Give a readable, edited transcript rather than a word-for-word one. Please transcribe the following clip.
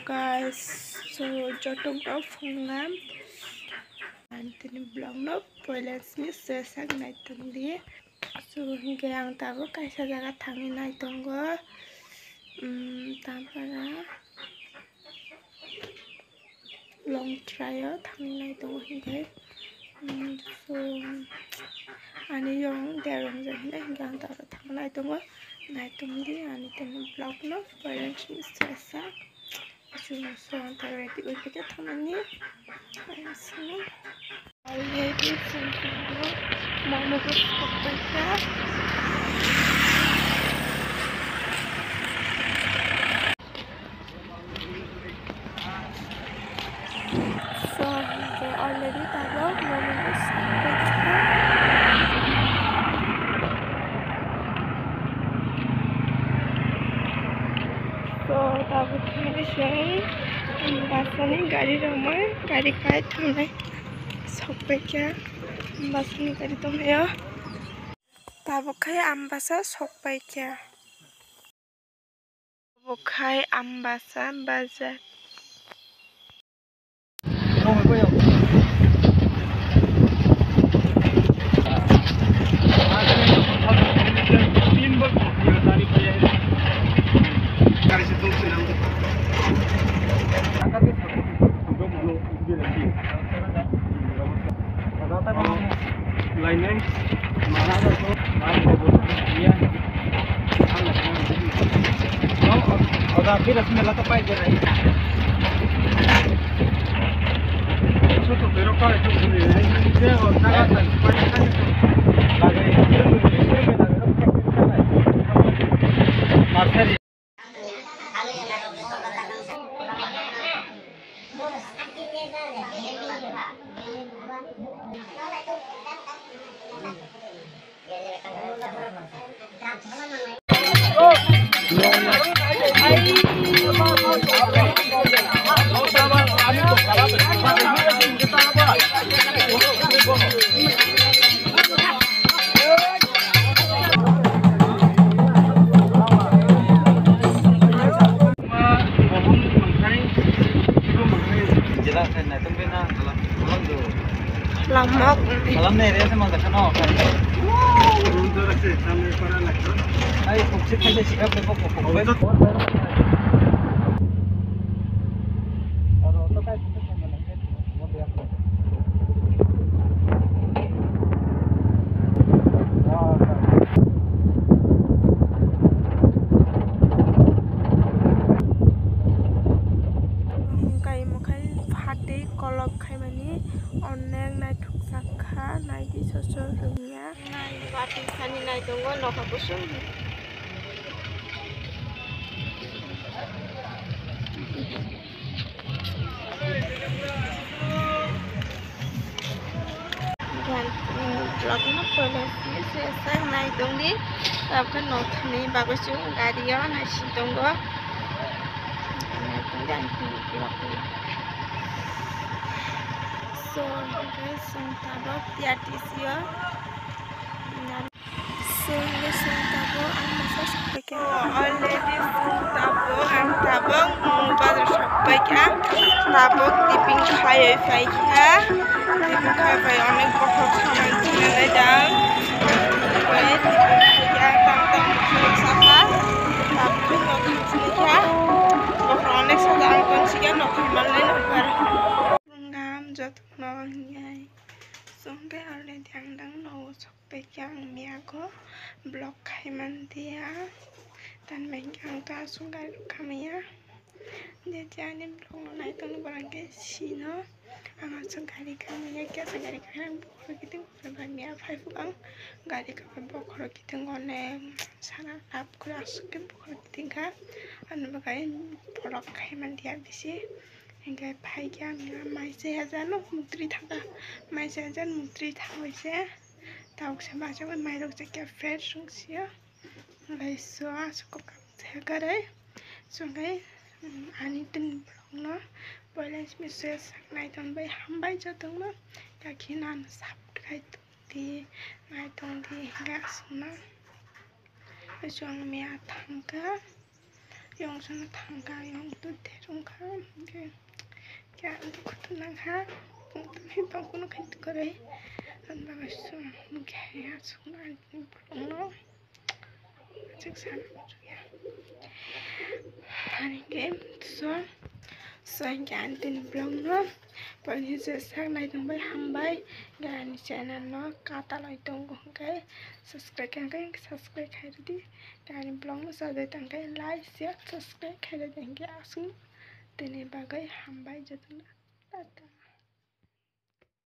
guys, so jotong rok phungam antini blog no poilens ni sesak naitung di so hingga ang tabo kaisa jaga thangi naitongo tampara long trayo thangi naitongo hingga so ani yong derong jahina hingga ang tabo thangi naitongo naitung di ani tini blog no poilens ni sesak so anta ready with the thamani already sentro mama ko kopeta so they already tabo mama ko kopeta so tabo finish basani gari ramai gari kai thamnai sokbaikya basani gari tonghayo tabokhai ambasa sokbaikya tabokhai ambasa bazar फिर इसमें लगा पाई दे रही है तो तेरे का जो है और लगा लगे lamok malam nih dia sama dekat no ay kuksit aja sikap deh kok vlog nó phải là phía sang này tung đi tập cái nốt này bà có xuống gà đi đó này xin tung đó này cũng đang vlog so cái sông tabo tiệt xíu so cái sông tabo ăn masa sampai ke already sông tabo ăn tabo bazar sampai ke tabo tipping khai phải ke tipping khai phải অনেক বড় খানা কিনে দাও পরে tipping khai tam সাফা তারপর নতুন চিকা অনেক সাদা কোন চিকা নতুন মানলে নাম্বার ngam যত্ন নিয়াই সঙ্গে already angdang no sampai ke mia ko blog khaiman dia dan mengang ta sungai kamia dia jani blog nai tong barangke sino anga sungari kamia ke sungari kang bokor kiting barangnya phai fuang gari ka bokor kiting one sana lap kura suke bokor kiting ka anu bagai blog khaiman dia bisi hingga phai ke amia mai se hajano mutri thanga mai se hajan mutri thangse tauk se bajo mai rok se ke fer sungsia lai so asuk ka thegare sungai ani tin blog no poilens mi se nai ton bai hambai jotong no kakinan subscribe di nai ton di ga suna Suang mea tangka, yang sana tangka yang tu terung kan. Kaya hindi ko ito lang ha. Kung ito ko na kayo ko rin. Ang mga so, magkaya. So, natin yung no? At sana mo siya. Ano game? So, yan din vlog no? Pwede sa nay itong bay hambay. Gani channel no? Katalo itong kung kayo. Subscribe kayo. Subscribe kayo di. Gani vlog no? So, itong kayo like, share, subscribe kayo din. Kaya asun. Tini bagay hambay jatuh. Tata.